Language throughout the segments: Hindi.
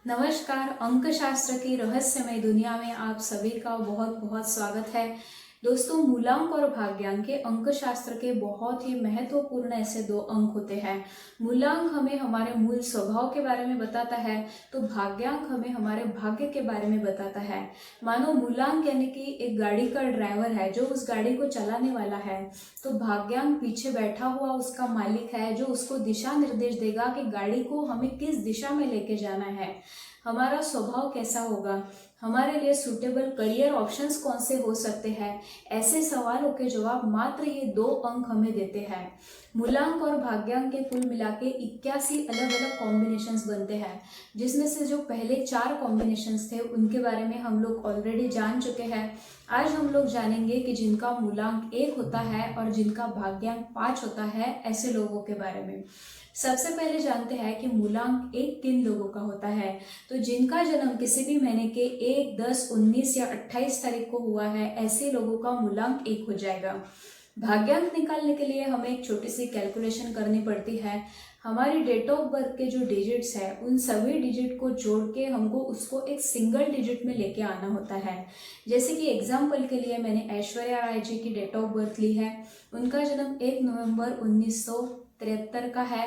नमस्कार। अंकशास्त्र की रहस्यमय दुनिया में आप सभी का बहुत बहुत स्वागत है। दोस्तों, मूलांक और भाग्यांक के अंकशास्त्र के बहुत ही महत्वपूर्ण ऐसे दो अंक होते हैं। मूलांक हमें हमारे मूल स्वभाव के बारे में बताता है, तो भाग्यांक हमें हमारे भाग्य के बारे में बताता है। मानो मूलांक यानी कि एक गाड़ी का ड्राइवर है जो उस गाड़ी को चलाने वाला है, तो भाग्यांक पीछे बैठा हुआ उसका मालिक है जो उसको दिशा निर्देश देगा कि गाड़ी को हमें किस दिशा में लेके जाना है, हमारा स्वभाव कैसा होगा, हमारे लिए सूटेबल करियर ऑप्शंस कौन से हो सकते हैं। ऐसे सवालों के जवाब मात्र ये दो अंक हमें देते हैं। मूलांक और भाग्यांक के कुल मिला के 81 अलग अलग कॉम्बिनेशंस बनते हैं, जिसमें से जो पहले 4 कॉम्बिनेशंस थे उनके बारे में हम लोग ऑलरेडी जान चुके हैं। आज हम लोग जानेंगे कि जिनका मूलांक 1 होता है और जिनका भाग्यांक 5 होता है, ऐसे लोगों के बारे में। सबसे पहले जानते हैं कि मूलांक 1 किन लोगों का होता है। तो जिनका जन्म किसी भी महीने के 1, 10, 19 या 28 तारीख को हुआ है, ऐसे लोगों का मूलांक 1 हो जाएगा। भाग्यांक निकालने के लिए हमें एक छोटी सी कैलकुलेशन करनी पड़ती है। हमारी डेट ऑफ बर्थ के जो डिजिट्स है, उन सभी डिजिट को जोड़ के हमको उसको एक सिंगल डिजिट में लेके आना होता है। जैसे कि एग्जाम्पल के लिए मैंने ऐश्वर्या राय जी की डेट ऑफ बर्थ ली है। उनका जन्म 1 नवंबर 1973 का है,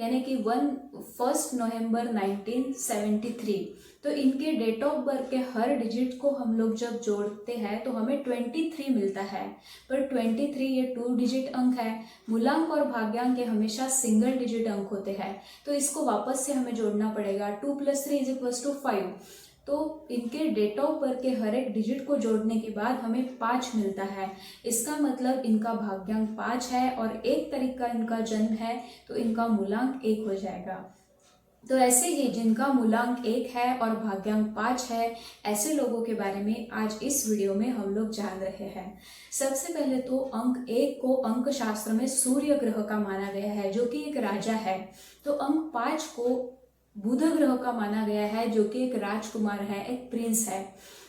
यानी कि 1 नवंबर 1973। तो इनके डेट ऑफ बर्थ के हर डिजिट को हम लोग जब जोड़ते हैं तो हमें 23 मिलता है। पर 23 ये 2 डिजिट अंक है। मूलांक और भाग्यांक के हमेशा सिंगल डिजिट अंक होते हैं, तो इसको वापस से हमें जोड़ना पड़ेगा। 2 + 3 = 5। तो इनके डेट ऑफ बर्थ के हर एक डिजिट को जोड़ने के बाद हमें 5 मिलता है। इसका मतलब इनका भाग्यांक 5 है और 1 तारीख का इनका जन्म है, तो इनका मूलांक 1 हो जाएगा। तो ऐसे ही जिनका मूलांक 1 है और भाग्यांक 5 है, ऐसे लोगों के बारे में आज इस वीडियो में हम लोग जान रहे हैं। सबसे पहले तो अंक 1 को अंक शास्त्र में सूर्य ग्रह का माना गया है, जो कि एक राजा है। तो अंक 5 को बुध ग्रह का माना गया है, जो कि एक राजकुमार है, एक प्रिंस है।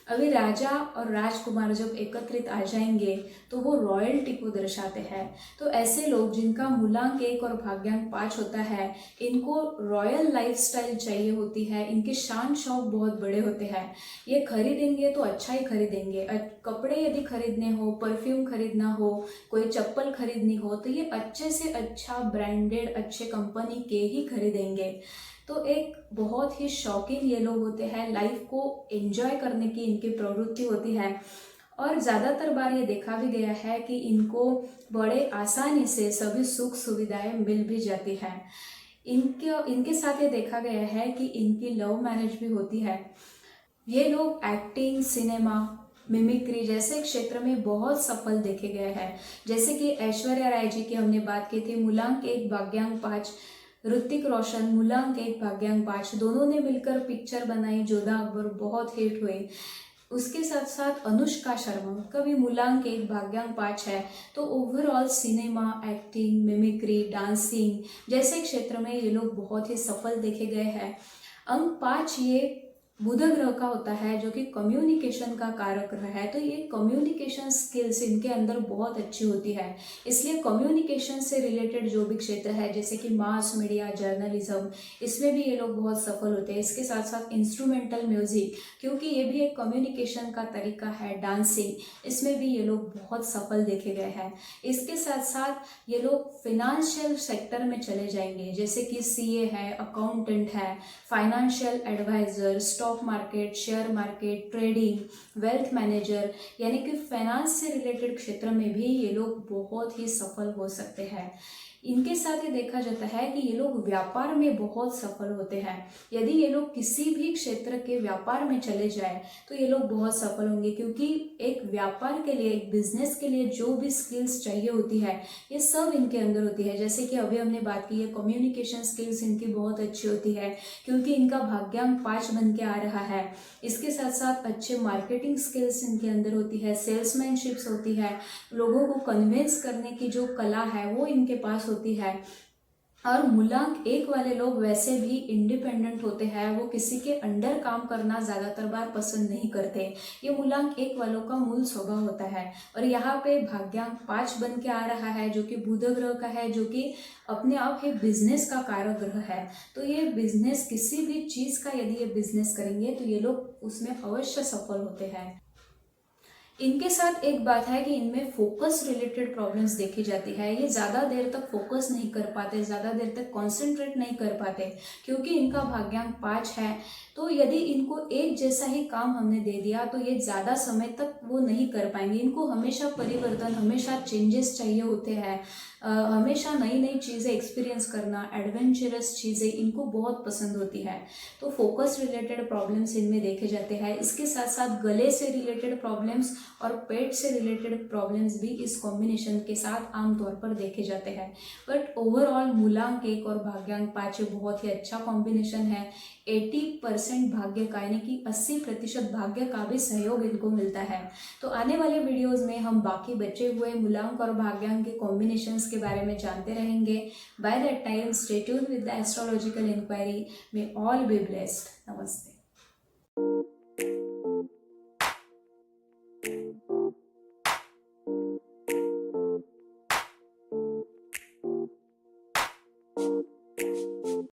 अभी राजा और राजकुमार जब एकत्रित आ जाएंगे तो वो रॉयल्टी को दर्शाते हैं। तो ऐसे लोग जिनका मूलांक 1 और भाग्यांक 5 होता है, इनको रॉयल लाइफस्टाइल चाहिए होती है। इनके शान शौक बहुत बड़े होते हैं। ये खरीदेंगे तो अच्छा ही खरीदेंगे। कपड़े यदि खरीदने हो, परफ्यूम खरीदना हो, कोई चप्पल खरीदनी हो, तो ये अच्छे से अच्छा ब्रांडेड अच्छे कंपनी के ही खरीदेंगे। तो एक बहुत ही शौकीन ये लोग होते हैं। लाइफ को एंजॉय करने की इनकी प्रवृत्ति होती है और ज़्यादातर बार ये देखा भी गया है कि इनको बड़े आसानी से सभी सुख सुविधाएं मिल भी जाती है। इनके साथ ये देखा गया है कि इनकी लव मैरिज भी होती है। ये लोग एक्टिंग, सिनेमा, मिमिक्री जैसे क्षेत्र में बहुत सफल देखे गए हैं। जैसे कि ऐश्वर्या राय जी की हमने बात की थी, मूलांक 1 भाग्यांक 5। ऋतिक रोशन मूलांक 1 भाग्यांक 5, दोनों ने मिलकर पिक्चर बनाई जोधा अकबर, बहुत हिट हुई। उसके साथ साथ अनुष्का शर्मा का भी मूलांक 1 भाग्यांक 5 है। तो overall cinema, acting, mimicry, dancing जैसे क्षेत्र में ये लोग बहुत ही सफल देखे गए हैं। अंक 5 ये बुध ग्रह का होता है, जो कि कम्युनिकेशन का कारक ग्रह है। तो ये कम्युनिकेशन स्किल्स इनके अंदर बहुत अच्छी होती है। इसलिए कम्युनिकेशन से रिलेटेड जो भी क्षेत्र है, जैसे कि मास मीडिया, जर्नलिज्म, इसमें भी ये लोग बहुत सफल होते हैं। इसके साथ साथ इंस्ट्रूमेंटल म्यूजिक, क्योंकि ये भी एक कम्युनिकेशन का तरीका है। डांसिंग, इसमें भी ये लोग बहुत सफल देखे गए हैं। इसके साथ साथ ये लोग फिनेंशियल सेक्टर में चले जाएंगे, जैसे कि सीए है, अकाउंटेंट है, financial adviser, stock market, share market, trading, wealth manager, यानी कि फाइनेंस से रिलेटेड क्षेत्र में भी ये लोग बहुत ही सफल हो सकते हैं। इनके साथ ये देखा जाता है कि ये लोग व्यापार में बहुत सफल होते हैं। यदि ये लोग किसी भी क्षेत्र के व्यापार में चले जाए तो ये लोग बहुत सफल होंगे, क्योंकि एक व्यापार के लिए, एक बिजनेस के लिए जो भी स्किल्स चाहिए होती है, ये सब इनके अंदर होती है। जैसे कि अभी हमने बात की है, कम्युनिकेशन स्किल्स इनकी बहुत अच्छी होती है, क्योंकि इनका भाग्यांक 5 बन के आ रहा है। इसके साथ साथ अच्छे मार्केटिंग स्किल्स इनके अंदर होती है, सेल्समैनशिप्स होती है, लोगों को कन्विंस करने की जो कला है वो इनके पास होती है। और मूलांक 1 वाले लोग वैसे भी इंडिपेंडेंट होते हैं, वो किसी के अंडर काम करना ज़्यादातर बार पसंद नहीं करते। ये मूलांक 1 वालों का मूल स्वभाव होता है। और यहाँ पे भाग्यांक 5 बन के आ रहा है, जो कि बुध ग्रह का है, जो कि अपने आप ही बिजनेस का कारक ग्रह है। तो ये बिजनेस, किसी भी चीज़ का यदि ये बिजनेस करेंगे तो ये लोग उसमें अवश्य सफल होते हैं। इनके साथ एक बात है कि इनमें फोकस रिलेटेड प्रॉब्लम्स देखी जाती है। ये ज़्यादा देर तक फोकस नहीं कर पाते, ज़्यादा देर तक कंसंट्रेट नहीं कर पाते, क्योंकि इनका भाग्यांक 5 है। तो यदि इनको एक जैसा ही काम हमने दे दिया तो ये ज़्यादा समय तक वो नहीं कर पाएंगे। इनको हमेशा परिवर्तन, हमेशा चेंजेस चाहिए होते हैं। हमेशा नई नई चीज़ें एक्सपीरियंस करना, एडवेंचरस चीज़ें इनको बहुत पसंद होती है। तो फोकस रिलेटेड प्रॉब्लम्स इनमें देखे जाते हैं। इसके साथ साथ गले से रिलेटेड प्रॉब्लम्स और पेट से रिलेटेड प्रॉब्लम्स भी इस कॉम्बिनेशन के साथ आमतौर पर देखे जाते हैं। बट ओवरऑल मूलांक 1 और भाग्यांक 5 बहुत ही अच्छा कॉम्बिनेशन है। 80% भाग्य का, यानी कि 80% भाग्य का भी सहयोग इनको मिलता है। तो आने वाले वीडियोस में हम बाकी बचे हुए मूलांक और भाग्यांक के कॉम्बिनेशंस के बारे में जानते रहेंगे। By that time stay tuned with the astrological inquiry. May all be blessed. नमस्ते।